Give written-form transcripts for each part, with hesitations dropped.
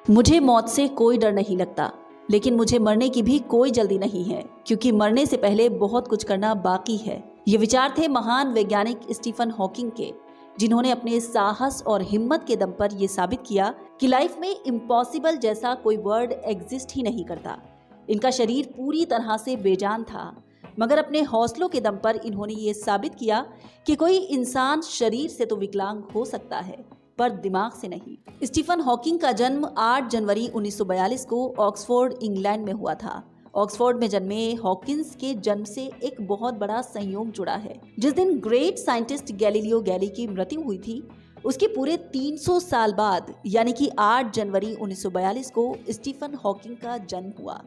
मुझे मौत से कोई डर नहीं लगता, लेकिन मुझे मरने की भी कोई जल्दी नहीं है, क्योंकि मरने से पहले बहुत कुछ करना बाकी है। ये विचार थे महान वैज्ञानिक स्टीफन हॉकिंग के, जिन्होंने अपने साहस और हिम्मत के दम पर यह साबित किया कि लाइफ में इम्पॉसिबल जैसा कोई वर्ड एग्जिस्ट ही नहीं करता। इनका शरीर पूरी तरह से बेजान था, मगर अपने हौसलों के दम पर इन्होंने ये साबित किया कि कोई इंसान शरीर से तो विकलांग हो सकता है, पर दिमाग से नहीं। स्टीफन हॉकिंग का जन्म 8 जनवरी 1942 को ऑक्सफोर्ड, इंग्लैंड में हुआ था। ऑक्सफोर्ड में जन्मे हॉकिंस के जन्म से एक बहुत बड़ा संयोग जुड़ा है। जिस दिन ग्रेट साइंटिस्ट गैलीलियो गैली की मृत्यु हुई थी, उसके पूरे 300 साल बाद यानी कि 8 जनवरी 1942 को स्टीफन हॉकिंग का जन्म हुआ।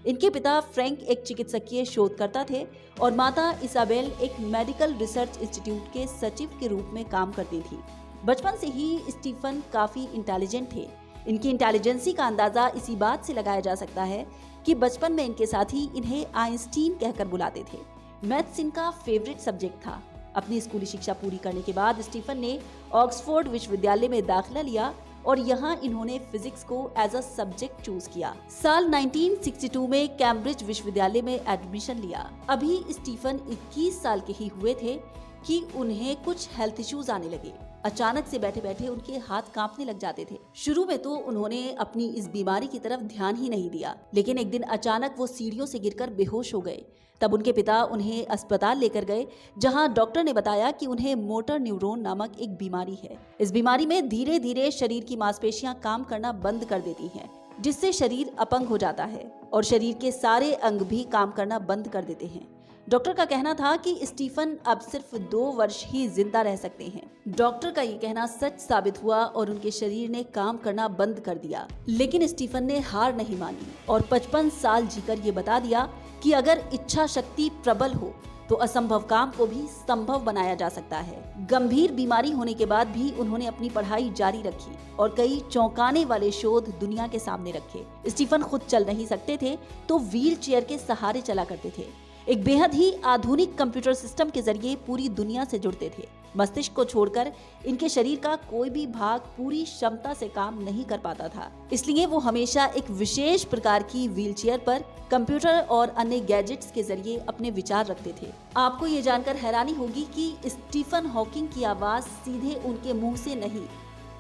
इनके पिता फ्रैंक एक चिकित्सकीय शोधकर्ता थे और माता इसाबेल एक मेडिकल रिसर्च इंस्टीट्यूट के सचिव के रूप में काम करती थी। बचपन से ही स्टीफन काफी इंटेलिजेंट थे। इनकी इंटेलिजेंसी का अंदाजा इसी बात से लगाया जा सकता है कि बचपन में इनके साथी इन्हें आइंस्टीन कहकर बुलाते थे। मैथ्स इनका फेवरेट सब्जेक्ट था। अपनी स्कूली शिक्षा पूरी करने के बाद स्टीफन ने ऑक्सफोर्ड विश्वविद्यालय में दाखिला लिया और यहाँ इन्होंने फिजिक्स को एज अ सब्जेक्ट चूज किया। साल 1962 में कैम्ब्रिज विश्वविद्यालय में एडमिशन लिया। अभी स्टीफन 21 साल के ही हुए थे कि उन्हें कुछ हेल्थ इश्यूज आने लगे। अचानक से बैठे बैठे उनके हाथ कांपने लग जाते थे। शुरू में तो उन्होंने अपनी इस बीमारी की तरफ ध्यान ही नहीं दिया, लेकिन एक दिन अचानक वो सीढ़ियों से गिरकर बेहोश हो गए। तब उनके पिता उन्हें अस्पताल लेकर गए, जहां डॉक्टर ने बताया कि उन्हें मोटर न्यूरॉन नामक एक बीमारी है। इस बीमारी में धीरे धीरे शरीर की मांसपेशियां काम करना बंद कर देती हैं, जिससे शरीर अपंग हो जाता है और शरीर के सारे अंग भी काम करना बंद कर देते हैं। डॉक्टर का कहना था कि स्टीफन अब सिर्फ 2 वर्ष ही जिंदा रह सकते हैं। डॉक्टर का ये कहना सच साबित हुआ और उनके शरीर ने काम करना बंद कर दिया। लेकिन स्टीफन ने हार नहीं मानी और 55 साल जीकर ये बता दिया कि अगर इच्छा शक्ति प्रबल हो तो असंभव काम को भी संभव बनाया जा सकता है। गंभीर बीमारी होने के बाद भी उन्होंने अपनी पढ़ाई जारी रखी और कई चौंकाने वाले शोध दुनिया के सामने रखे। स्टीफन खुद चल नहीं सकते थे तो व्हील चेयर के सहारे चला करते थे। एक बेहद ही आधुनिक कंप्यूटर सिस्टम के जरिए पूरी दुनिया से जुड़ते थे। मस्तिष्क को छोड़कर इनके शरीर का कोई भी भाग पूरी क्षमता से काम नहीं कर पाता था, इसलिए वो हमेशा एक विशेष प्रकार की व्हीलचेयर पर कंप्यूटर और अन्य गैजेट्स के जरिए अपने विचार रखते थे। आपको ये जानकर हैरानी होगी कि स्टीफन हॉकिंग की आवाज सीधे उनके मुंह से नहीं,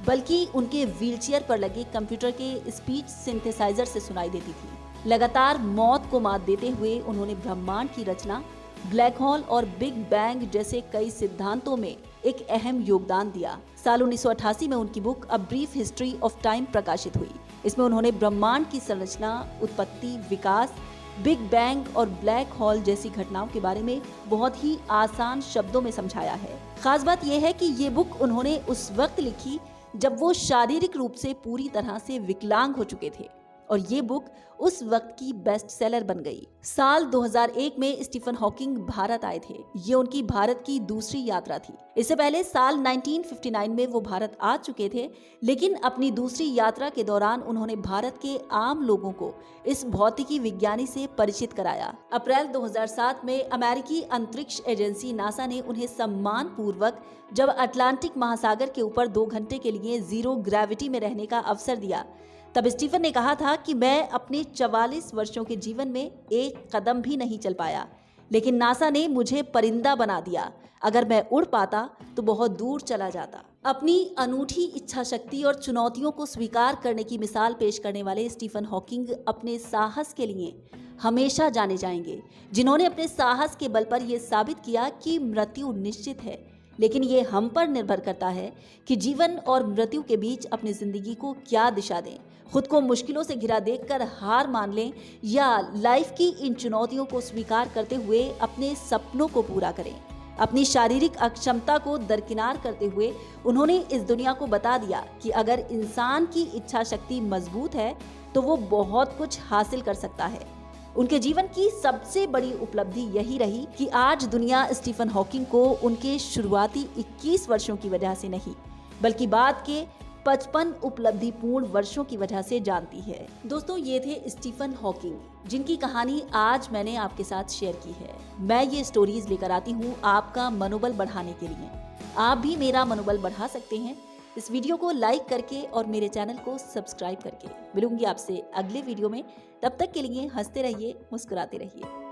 बल्कि उनके व्हीलचेयर पर लगे कंप्यूटर के स्पीच सिंथेसाइजर से सुनाई देती थी। लगातार मौत को मात देते हुए उन्होंने ब्रह्मांड की रचना, ब्लैक होल और बिग बैंग जैसे कई सिद्धांतों में एक अहम योगदान दिया। साल 1988 में उनकी book a brief history of time प्रकाशित हुई। इसमें उन्होंने ब्रह्मांड की संरचना, उत्पत्ति, विकास, बिग बैंग और ब्लैक होल जैसी घटनाओं के बारे में बहुत ही आसान शब्दों में समझाया है। खास बात यह है कि ये बुक उन्होंने उस वक्त लिखी जब वो शारीरिक रूप से पूरी तरह से विकलांग हो चुके थे और ये बुक उस वक्त की बेस्ट सेलर बन गई। साल 2001 में स्टीफन हॉकिंग भारत आए थे। ये उनकी भारत की दूसरी यात्रा थी। इससे पहले साल 1959 में वो भारत आ चुके थे, लेकिन अपनी दूसरी यात्रा के दौरान उन्होंने भारत के आम लोगों को इस भौतिकी विज्ञानी से परिचित कराया। अप्रैल 2007 में अमेरिकी अंतरिक्ष एजेंसी नासा ने उन्हें सम्मान पूर्वक जब अटलांटिक महासागर के ऊपर 2 घंटे के लिए जीरो ग्रेविटी में रहने का अवसर दिया, तब स्टीफन ने कहा था कि मैं अपने 44 वर्षों के जीवन में एक कदम भी नहीं चल पाया, लेकिन नासा ने मुझे परिंदा बना दिया। अगर मैं उड़ पाता तो बहुत दूर चला जाता। अपनी अनूठी इच्छा शक्ति और चुनौतियों को स्वीकार करने की मिसाल पेश करने वाले स्टीफन हॉकिंग अपने साहस के लिए हमेशा जाने जाएंगे, जिन्होंने अपने साहस के बल पर यह साबित किया कि मृत्यु निश्चित है, लेकिन ये हम पर निर्भर करता है कि जीवन और मृत्यु के बीच अपनी जिंदगी को क्या दिशा दें। खुद को मुश्किलों से घिरा देखकर हार मान लें या लाइफ की इन चुनौतियों को स्वीकार करते हुए अपने सपनों को पूरा करें। अपनी शारीरिक अक्षमता को दरकिनार करते हुए उन्होंने इस दुनिया को बता दिया कि अगर इंसान की इच्छा शक्ति मजबूत है तो वो बहुत कुछ हासिल कर सकता है। उनके जीवन की सबसे बड़ी उपलब्धि यही रही कि आज दुनिया स्टीफन हॉकिंग को उनके शुरुआती 21 वर्षों की वजह से नहीं, बल्कि बाद के 55 उपलब्धिपूर्ण वर्षों की वजह से जानती है। दोस्तों, ये थे स्टीफन हॉकिंग, जिनकी कहानी आज मैंने आपके साथ शेयर की है। मैं ये स्टोरीज लेकर आती हूँ आपका मनोबल बढ़ाने के लिए। आप भी मेरा मनोबल बढ़ा सकते हैं। इस वीडियो को लाइक करके और मेरे चैनल को सब्सक्राइब करके। मिलूंगी आपसे अगले वीडियो में, तब तक के लिए हंसते रहिए, मुस्कुराते रहिए।